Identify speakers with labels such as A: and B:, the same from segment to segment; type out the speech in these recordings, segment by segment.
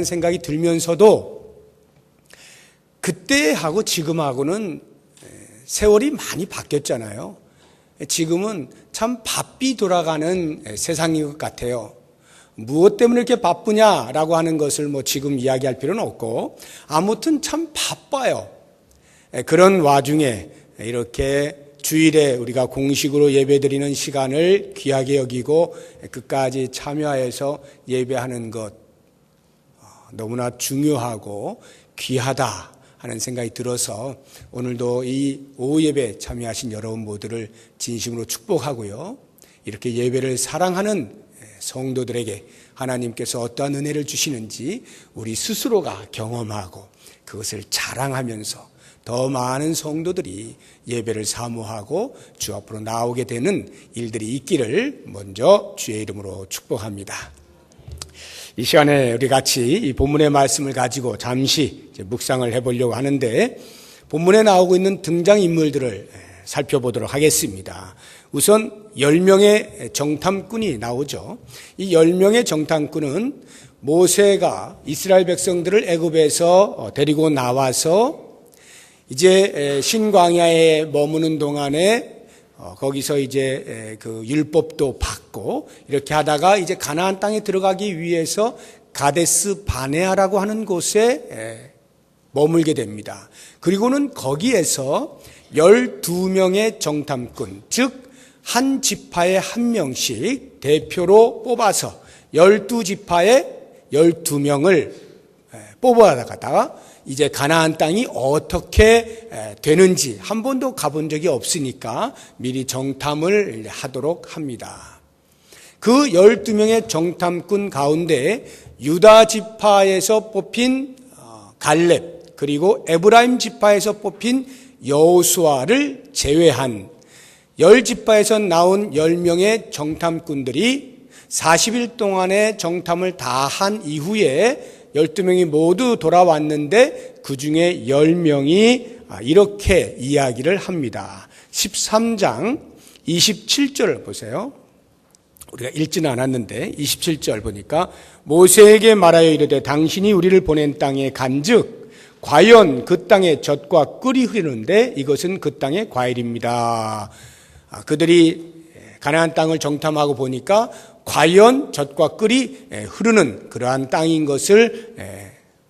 A: 생각이 들면서도 그때하고 지금하고는 세월이 많이 바뀌었잖아요. 지금은 참 바삐 돌아가는 세상인 것 같아요. 무엇 때문에 이렇게 바쁘냐라고 하는 것을 지금 이야기할 필요는 없고, 아무튼 참 바빠요. 그런 와중에 이렇게 주일에 우리가 공식으로 예배드리는 시간을 귀하게 여기고 끝까지 참여해서 예배하는 것, 너무나 중요하고 귀하다 하는 생각이 들어서 오늘도 이 오후 예배 참여하신 여러분 모두를 진심으로 축복하고요. 이렇게 예배를 사랑하는 성도들에게 하나님께서 어떠한 은혜를 주시는지 우리 스스로가 경험하고 그것을 자랑하면서 더 많은 성도들이 예배를 사모하고 주 앞으로 나오게 되는 일들이 있기를 먼저 주의 이름으로 축복합니다. 이 시간에 우리 같이 이 본문의 말씀을 가지고 잠시 묵상을 해보려고 하는데, 본문에 나오고 있는 등장인물들을 살펴보도록 하겠습니다. 우선 10명의 정탐꾼이 나오죠. 이 10명의 정탐꾼은 모세가 이스라엘 백성들을 애굽에서 데리고 나와서 이제 신광야에 머무는 동안에 거기서 이제 그 율법도 받고 이렇게 하다가 이제 가나안 땅에 들어가기 위해서 가데스 바네아라고 하는 곳에 머물게 됩니다. 그리고는 거기에서 12명의 정탐꾼, 즉 한 지파에 한 명씩 대표로 뽑아서 12지파에 12명을 뽑아다가 이제 가나안 땅이 어떻게 되는지 한 번도 가본 적이 없으니까 미리 정탐을 하도록 합니다. 그 12명의 정탐꾼 가운데 유다 지파에서 뽑힌 갈렙, 그리고 에브라임 지파에서 뽑힌 여호수아를 제외한 10지파에서 나온 10명의 정탐꾼들이 40일 동안의 정탐을 다 한 이후에 12명이 모두 돌아왔는데 그 중에 10명이 이렇게 이야기를 합니다. 13장 27절을 보세요. 우리가 읽지는 않았는데 27절 보니까 모세에게 말하여 이르되 당신이 우리를 보낸 땅에 간즉 과연 그 땅에 젖과 꿀이 흐르는데 이것은 그 땅의 과일입니다. 그들이 가나안 땅을 정탐하고 보니까 과연 젖과 꿀이 흐르는 그러한 땅인 것을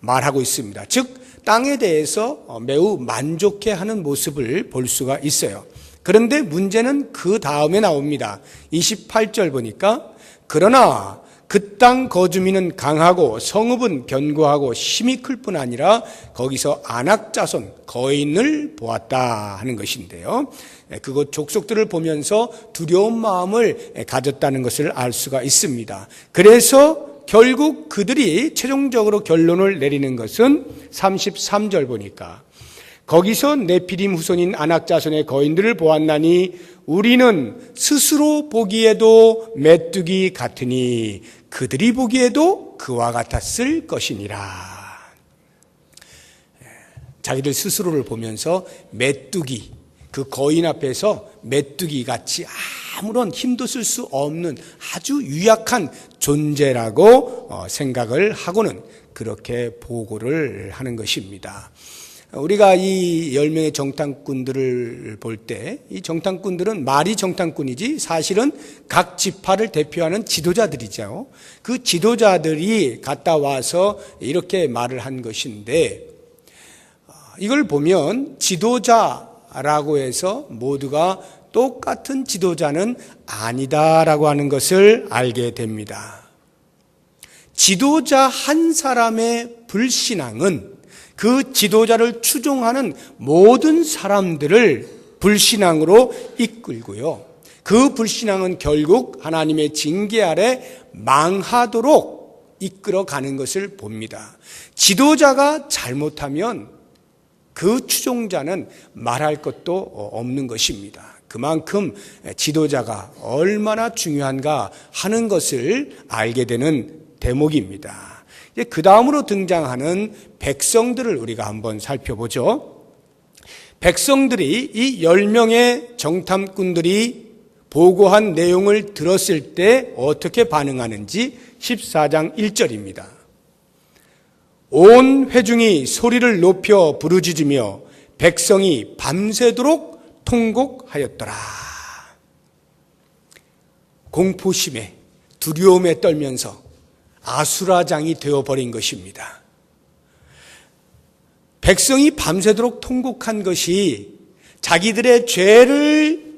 A: 말하고 있습니다. 즉 땅에 대해서 매우 만족해하는 모습을 볼 수가 있어요. 그런데 문제는 그 다음에 나옵니다. 28절 보니까 그러나 그 땅 거주민은 강하고 성읍은 견고하고 힘이 클 뿐 아니라 거기서 아낙 자손 거인을 보았다 하는 것인데요. 그곳 족속들을 보면서 두려운 마음을 가졌다는 것을 알 수가 있습니다. 그래서 결국 그들이 최종적으로 결론을 내리는 것은 33절 보니까 거기서 네피림 후손인 아낙 자손의 거인들을 보았나니 우리는 스스로 보기에도 메뚜기 같으니 그들이 보기에도 그와 같았을 것이니라. 자기들 스스로를 보면서 메뚜기, 그 거인 앞에서 메뚜기 같이 아무런 힘도 쓸 수 없는 아주 유약한 존재라고 생각을 하고는 그렇게 보고를 하는 것입니다. 우리가 이 10명의 정탐꾼들을 볼 때 이 정탐꾼들은 말이 정탐꾼이지 사실은 각 지파를 대표하는 지도자들이죠. 그 지도자들이 갔다 와서 이렇게 말을 한 것인데, 이걸 보면 지도자라고 해서 모두가 똑같은 지도자는 아니다라고 하는 것을 알게 됩니다. 지도자 한 사람의 불신앙은 그 지도자를 추종하는 모든 사람들을 불신앙으로 이끌고요. 그 불신앙은 결국 하나님의 징계 아래 망하도록 이끌어가는 것을 봅니다. 지도자가 잘못하면 그 추종자는 말할 것도 없는 것입니다. 그만큼 지도자가 얼마나 중요한가 하는 것을 알게 되는 대목입니다. 그 다음으로 등장하는 백성들을 우리가 한번 살펴보죠. 백성들이 이 10명의 정탐꾼들이 보고한 내용을 들었을 때 어떻게 반응하는지 14장 1절입니다. 온 회중이 소리를 높여 부르짖으며 백성이 밤새도록 통곡하였더라. 공포심에 두려움에 떨면서 아수라장이 되어버린 것입니다. 백성이 밤새도록 통곡한 것이 자기들의 죄를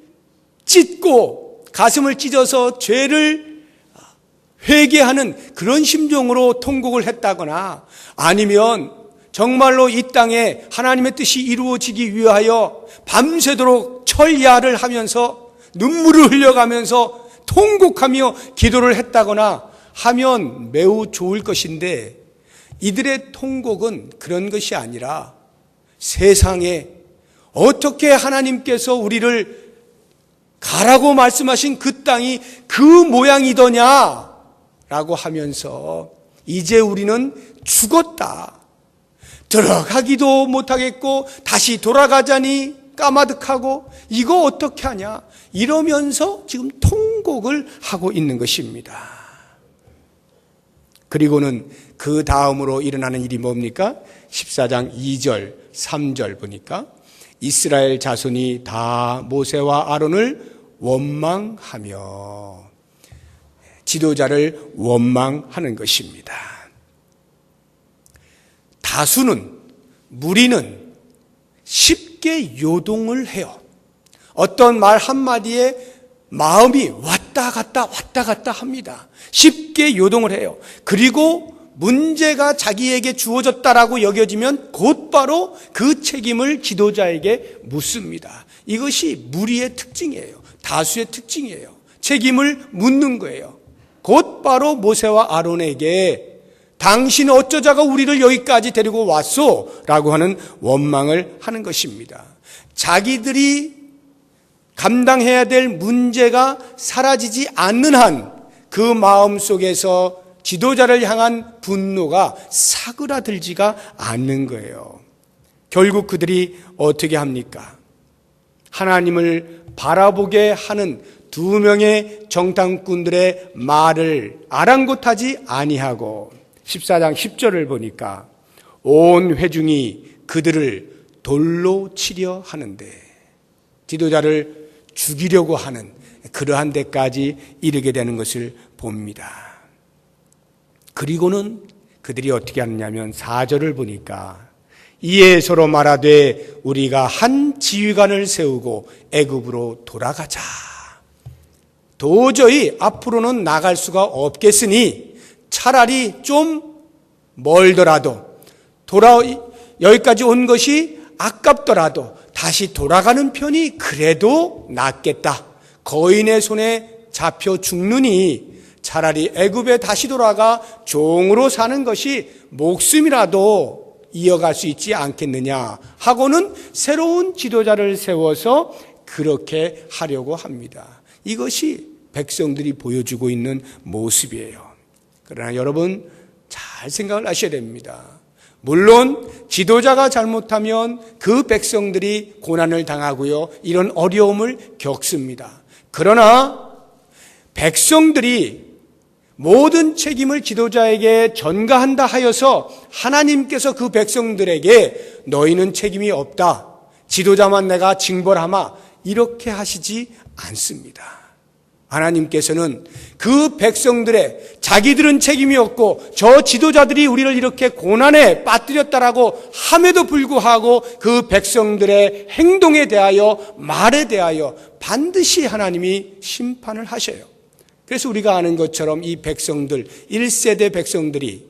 A: 찢고 가슴을 찢어서 죄를 회개하는 그런 심정으로 통곡을 했다거나, 아니면 정말로 이 땅에 하나님의 뜻이 이루어지기 위하여 밤새도록 철야를 하면서 눈물을 흘려가면서 통곡하며 기도를 했다거나 하면 매우 좋을 것인데, 이들의 통곡은 그런 것이 아니라 세상에 어떻게 하나님께서 우리를 가라고 말씀하신 그 땅이 그 모양이더냐라고 하면서 이제 우리는 죽었다, 들어가기도 못하겠고 다시 돌아가자니 까마득하고 이거 어떻게 하냐, 이러면서 지금 통곡을 하고 있는 것입니다. 그리고는 그 다음으로 일어나는 일이 뭡니까? 14장 2절 3절 보니까 이스라엘 자손이 다 모세와 아론을 원망하며, 지도자를 원망하는 것입니다. 다수는, 무리는 쉽게 요동을 해요. 어떤 말 한마디에 마음이 왔다 갔다 합니다. 쉽게 요동을 해요. 그리고 문제가 자기에게 주어졌다라고 여겨지면 곧바로 그 책임을 지도자에게 묻습니다. 이것이 무리의 특징이에요. 다수의 특징이에요. 책임을 묻는 거예요. 곧바로 모세와 아론에게 당신 어쩌자가 우리를 여기까지 데리고 왔소? 라고 하는 원망을 하는 것입니다. 자기들이 감당해야 될 문제가 사라지지 않는 한 그 마음 속에서 지도자를 향한 분노가 사그라들지가 않는 거예요. 결국 그들이 어떻게 합니까? 하나님을 바라보게 하는 두 명의 정탐꾼들의 말을 아랑곳하지 아니하고 14장 10절을 보니까 온 회중이 그들을 돌로 치려 하는데, 지도자를 죽이려고 하는 그러한 데까지 이르게 되는 것을 봅니다. 그리고는 그들이 어떻게 하느냐면 4절을 보니까 이에 서로 말하되 우리가 한 지휘관을 세우고 애굽으로 돌아가자. 도저히 앞으로는 나갈 수가 없겠으니 차라리 좀 멀더라도 여기까지 온 것이 아깝더라도 다시 돌아가는 편이 그래도 낫겠다. 거인의 손에 잡혀 죽느니 차라리 애굽에 다시 돌아가 종으로 사는 것이 목숨이라도 이어갈 수 있지 않겠느냐 하고는 새로운 지도자를 세워서 그렇게 하려고 합니다. 이것이 백성들이 보여주고 있는 모습이에요. 그러나 여러분 잘 생각을 하셔야 됩니다. 물론 지도자가 잘못하면 그 백성들이 고난을 당하고요, 이런 어려움을 겪습니다. 그러나 백성들이 모든 책임을 지도자에게 전가한다 하여서 하나님께서 그 백성들에게 너희는 책임이 없다, 지도자만 내가 징벌하마, 이렇게 하시지 않습니다. 하나님께서는 그 백성들의 자기들은 책임이 없고 저 지도자들이 우리를 이렇게 고난에 빠뜨렸다라고 함에도 불구하고 그 백성들의 행동에 대하여, 말에 대하여 반드시 하나님이 심판을 하셔요. 그래서 우리가 아는 것처럼 이 백성들, 1세대 백성들이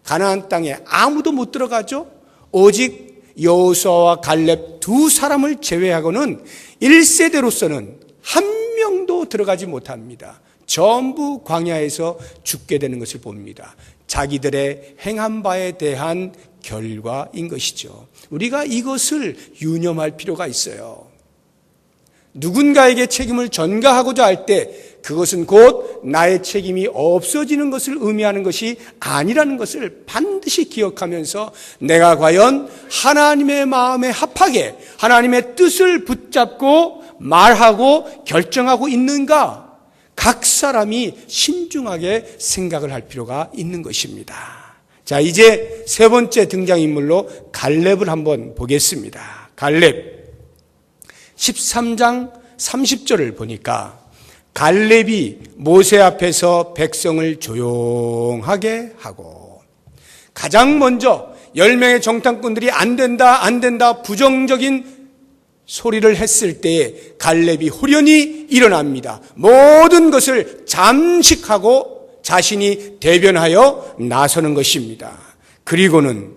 A: 가나안 땅에 아무도 못 들어가죠. 오직 여호수아와 갈렙 두 사람을 제외하고는 1세대로서는 한 명도 들어가지 못합니다. 전부 광야에서 죽게 되는 것을 봅니다. 자기들의 행한 바에 대한 결과인 것이죠. 우리가 이것을 유념할 필요가 있어요. 누군가에게 책임을 전가하고자 할 때 그것은 곧 나의 책임이 없어지는 것을 의미하는 것이 아니라는 것을 반드시 기억하면서 내가 과연 하나님의 마음에 합하게 하나님의 뜻을 붙잡고 말하고 결정하고 있는가, 각 사람이 신중하게 생각을 할 필요가 있는 것입니다. 자, 이제 세 번째 등장인물로 갈렙을 한번 보겠습니다. 갈렙 13장 30절을 보니까 갈렙이 모세 앞에서 백성을 조용하게 하고 가장 먼저 10명의 정탐꾼들이 안 된다 부정적인 소리를 했을 때에 갈렙이 호련히 일어납니다. 모든 것을 잠식하고 자신이 대변하여 나서는 것입니다. 그리고는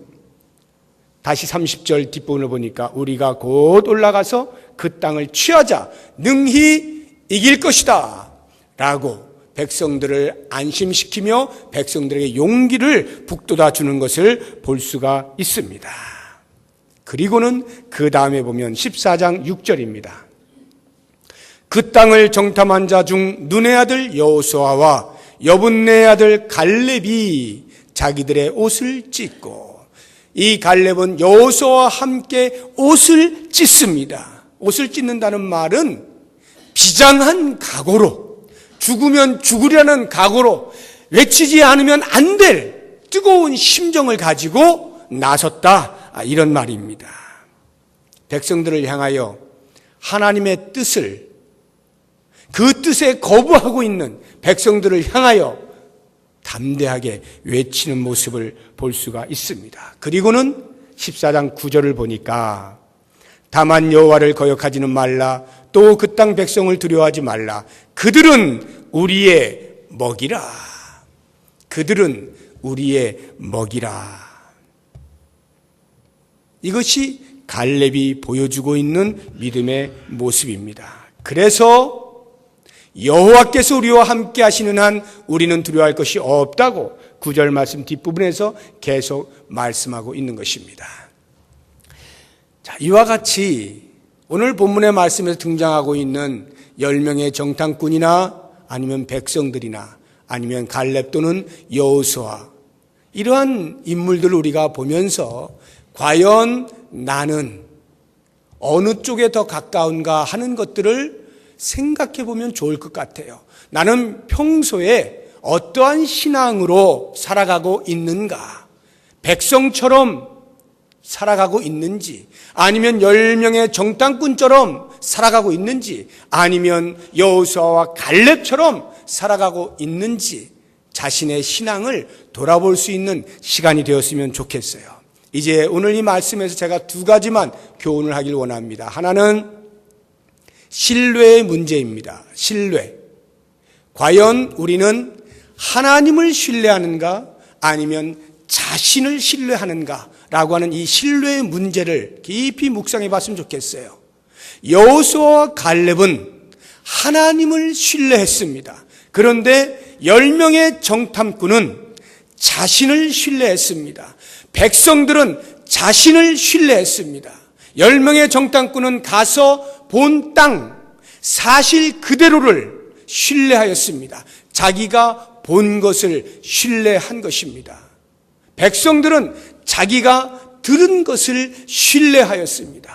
A: 다시 30절 뒷부분을 보니까 우리가 곧 올라가서 그 땅을 취하자 능히 이길 것이다 라고 백성들을 안심시키며 백성들에게 용기를 북돋아 주는 것을 볼 수가 있습니다. 그리고는 그 다음에 보면 14장 6절입니다. 그 땅을 정탐한 자 중 눈의 아들 여호수아와 여분네의 아들 갈렙이 자기들의 옷을 찢고, 이 갈렙은 여호수아와 함께 옷을 찢습니다. 옷을 찢는다는 말은 비장한 각오로, 죽으면 죽으려는 각오로, 외치지 않으면 안 될 뜨거운 심정을 가지고 나섰다, 이런 말입니다. 백성들을 향하여 하나님의 뜻을, 그 뜻에 거부하고 있는 백성들을 향하여 담대하게 외치는 모습을 볼 수가 있습니다. 그리고는 14장 9절을 보니까 다만 여호와를 거역하지는 말라, 또 그 땅 백성을 두려워하지 말라. 그들은 우리의 먹이라. 그들은 우리의 먹이라. 이것이 갈렙이 보여주고 있는 믿음의 모습입니다. 그래서 여호와께서 우리와 함께 하시는 한 우리는 두려워할 것이 없다고 9절 말씀 뒷부분에서 계속 말씀하고 있는 것입니다. 자, 이와 같이 오늘 본문의 말씀에서 등장하고 있는 10명의 정탐꾼이나 아니면 백성들이나 아니면 갈렙 또는 여호수아, 이러한 인물들을 우리가 보면서 과연 나는 어느 쪽에 더 가까운가 하는 것들을 생각해 보면 좋을 것 같아요. 나는 평소에 어떠한 신앙으로 살아가고 있는가? 백성처럼 살아가고 있는지, 아니면 10명의 정탐꾼처럼 살아가고 있는지, 아니면 여호수아와 갈렙처럼 살아가고 있는지 자신의 신앙을 돌아볼 수 있는 시간이 되었으면 좋겠어요. 이제 오늘 이 말씀에서 제가 두 가지만 교훈을 하길 원합니다. 하나는 신뢰의 문제입니다. 신뢰. 과연 우리는 하나님을 신뢰하는가 아니면 자신을 신뢰하는가 라고 하는 이 신뢰의 문제를 깊이 묵상해 봤으면 좋겠어요. 여호수아와 갈렙은 하나님을 신뢰했습니다. 그런데 10명의 정탐꾼은 자신을 신뢰했습니다. 백성들은 자신을 신뢰했습니다. 10명의 정탐꾼은 가서 본 땅 사실 그대로를 신뢰하였습니다. 자기가 본 것을 신뢰한 것입니다. 백성들은 자기가 들은 것을 신뢰하였습니다.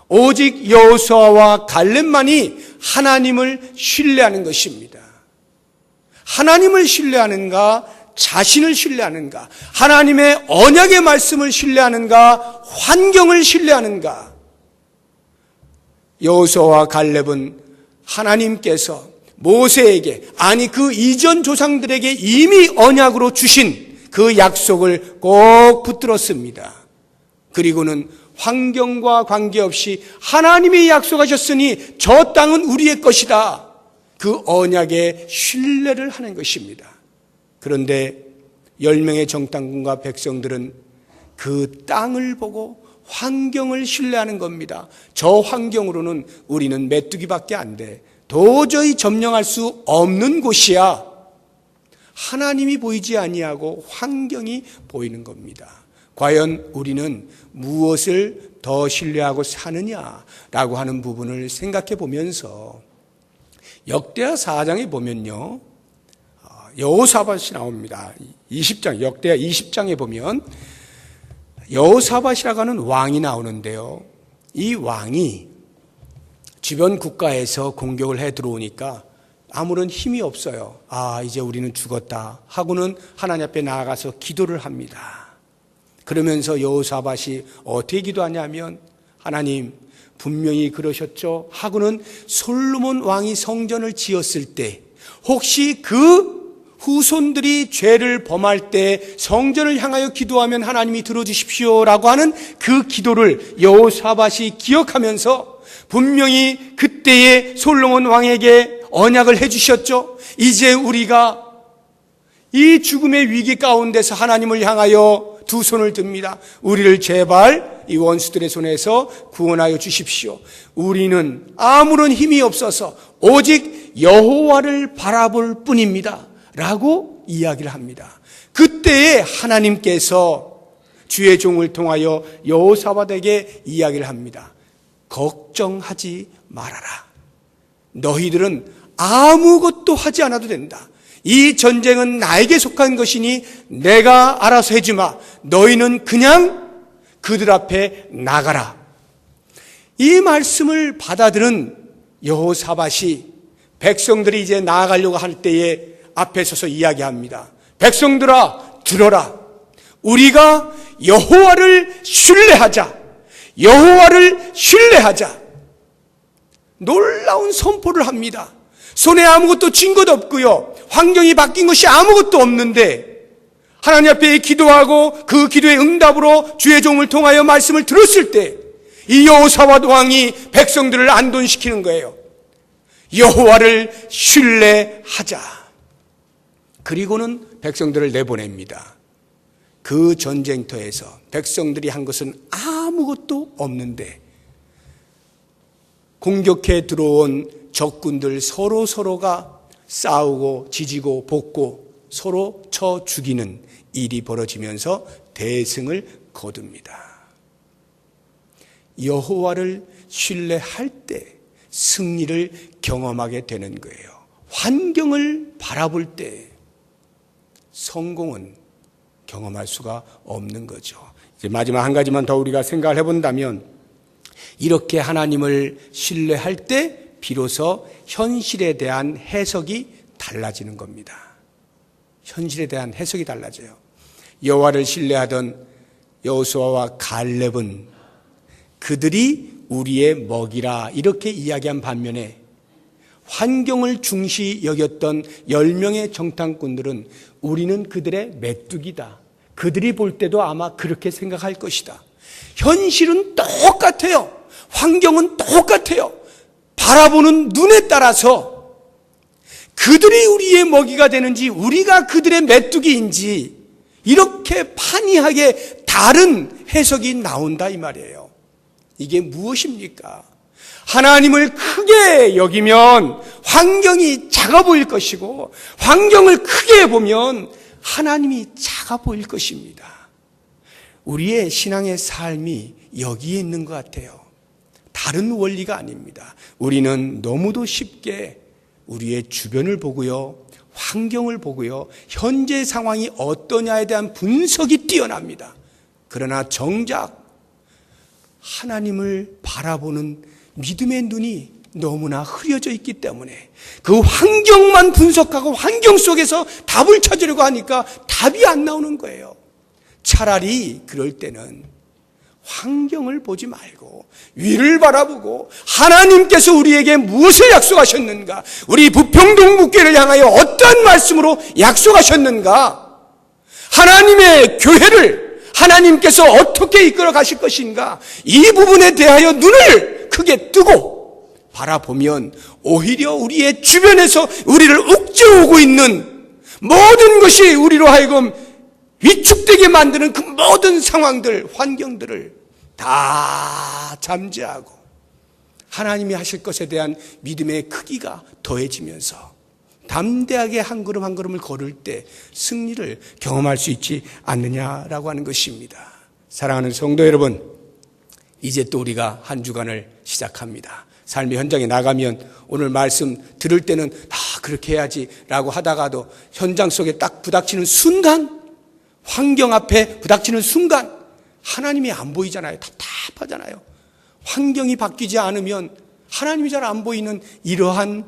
A: 오직 여호수아와 갈렙만이 하나님을 신뢰하는 것입니다. 하나님을 신뢰하는가, 자신을 신뢰하는가, 하나님의 언약의 말씀을 신뢰하는가, 환경을 신뢰하는가. 여호수아와 갈렙은 하나님께서 모세에게, 아니 그 이전 조상들에게 이미 언약으로 주신 그 약속을 꼭 붙들었습니다. 그리고는 환경과 관계없이 하나님이 약속하셨으니 저 땅은 우리의 것이다, 그 언약에 신뢰를 하는 것입니다. 그런데 10명의 정탐꾼과 백성들은 그 땅을 보고 환경을 신뢰하는 겁니다. 저 환경으로는 우리는 메뚜기밖에 안 돼, 도저히 점령할 수 없는 곳이야. 하나님이 보이지 아니하고 환경이 보이는 겁니다. 과연 우리는 무엇을 더 신뢰하고 사느냐라고 하는 부분을 생각해 보면서 역대하 4장에 보면요, 여호사밧이 나옵니다. 20장, 역대하 20장에 보면 여호사밧이라고 하는 왕이 나오는데요, 이 왕이 주변 국가에서 공격을 해 들어오니까 아무런 힘이 없어요. 이제 우리는 죽었다 하고는 하나님 앞에 나아가서 기도를 합니다. 그러면서 여호사밧이 어떻게 기도하냐면, 하나님 분명히 그러셨죠 하고는 솔로몬 왕이 성전을 지었을 때 혹시 그 후손들이 죄를 범할 때 성전을 향하여 기도하면 하나님이 들어주십시오라고 하는 그 기도를 여호사밧이 기억하면서 분명히 그때의 솔로몬 왕에게 언약을 해주셨죠. 이제 우리가 이 죽음의 위기 가운데서 하나님을 향하여 두 손을 듭니다. 우리를 제발 이 원수들의 손에서 구원하여 주십시오. 우리는 아무런 힘이 없어서 오직 여호와를 바라볼 뿐입니다 라고 이야기를 합니다. 그때에 하나님께서 주의 종을 통하여 여호사밧에게 이야기를 합니다. 걱정하지 말아라. 너희들은 아무것도 하지 않아도 된다. 이 전쟁은 나에게 속한 것이니 내가 알아서 해주마. 너희는 그냥 그들 앞에 나가라. 이 말씀을 받아들은 여호사밧이 백성들이 이제 나아가려고 할 때에 앞에 서서 이야기합니다. 백성들아, 들어라. 우리가 여호와를 신뢰하자. 여호와를 신뢰하자. 놀라운 선포를 합니다. 손에 아무것도 쥔 것 없고요, 환경이 바뀐 것이 아무것도 없는데 하나님 앞에 기도하고 그 기도의 응답으로 주의 종을 통하여 말씀을 들었을 때 이 여호사밧 왕이 백성들을 안돈시키는 거예요. 여호와를 신뢰하자. 그리고는 백성들을 내보냅니다. 그 전쟁터에서 백성들이 한 것은 아무것도 없는데 공격해 들어온 적군들 서로가 싸우고 지지고 볶고 서로 쳐 죽이는 일이 벌어지면서 대승을 거둡니다. 여호와를 신뢰할 때 승리를 경험하게 되는 거예요. 환경을 바라볼 때 성공은 경험할 수가 없는 거죠. 이제 마지막 한 가지만 더 우리가 생각을 해본다면, 이렇게 하나님을 신뢰할 때 비로소 현실에 대한 해석이 달라지는 겁니다. 현실에 대한 해석이 달라져요. 여호와를 신뢰하던 여호수아와 갈렙은 그들이 우리의 먹이라 이렇게 이야기한 반면에, 환경을 중시 여겼던 10명의 정탐꾼들은 우리는 그들의 메뚜기다, 그들이 볼 때도 아마 그렇게 생각할 것이다. 현실은 똑같아요. 환경은 똑같아요. 바라보는 눈에 따라서 그들이 우리의 먹이가 되는지 우리가 그들의 메뚜기인지 이렇게 판이하게 다른 해석이 나온다 이 말이에요. 이게 무엇입니까? 하나님을 크게 여기면 환경이 작아 보일 것이고, 환경을 크게 보면 하나님이 작아 보일 것입니다. 우리의 신앙의 삶이 여기에 있는 것 같아요. 다른 원리가 아닙니다. 우리는 너무도 쉽게 우리의 주변을 보고요, 환경을 보고요, 현재 상황이 어떠냐에 대한 분석이 뛰어납니다. 그러나 정작 하나님을 바라보는 믿음의 눈이 너무나 흐려져 있기 때문에 그 환경만 분석하고 환경 속에서 답을 찾으려고 하니까 답이 안 나오는 거예요. 차라리 그럴 때는 환경을 보지 말고 위를 바라보고 하나님께서 우리에게 무엇을 약속하셨는가, 우리 부평동 묵회를 향하여 어떤 말씀으로 약속하셨는가, 하나님의 교회를 하나님께서 어떻게 이끌어 가실 것인가, 이 부분에 대하여 눈을 크게 뜨고 바라보면 오히려 우리의 주변에서 우리를 옥죄어오고 있는 모든 것이 우리로 하여금 위축되게 만드는 그 모든 상황들, 환경들을 다 잠재하고 하나님이 하실 것에 대한 믿음의 크기가 더해지면서 담대하게 한 걸음 한 걸음을 걸을 때 승리를 경험할 수 있지 않느냐라고 하는 것입니다. 사랑하는 성도 여러분, 이제 또 우리가 한 주간을 시작합니다. 삶의 현장에 나가면 오늘 말씀 들을 때는 그렇게 해야지 라고 하다가도 현장 속에 딱 부닥치는 순간, 환경 앞에 부닥치는 순간 하나님이 안 보이잖아요. 답답하잖아요. 환경이 바뀌지 않으면 하나님이 잘 안 보이는 이러한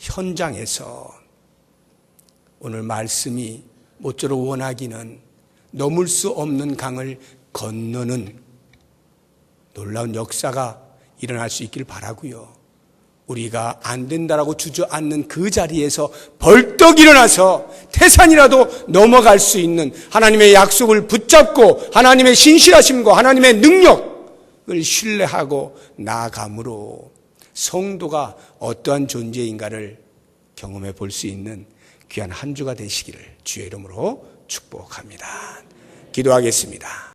A: 현장에서 오늘 말씀이 모쪼록 원하기는 넘을 수 없는 강을 건너는 놀라운 역사가 일어날 수 있길 바라고요. 우리가 안 된다라고 주저앉는 그 자리에서 벌떡 일어나서 태산이라도 넘어갈 수 있는 하나님의 약속을 붙잡고 하나님의 신실하심과 하나님의 능력을 신뢰하고 나아감으로 성도가 어떠한 존재인가를 경험해 볼 수 있는 귀한 한 주가 되시기를 주의 이름으로 축복합니다. 기도하겠습니다.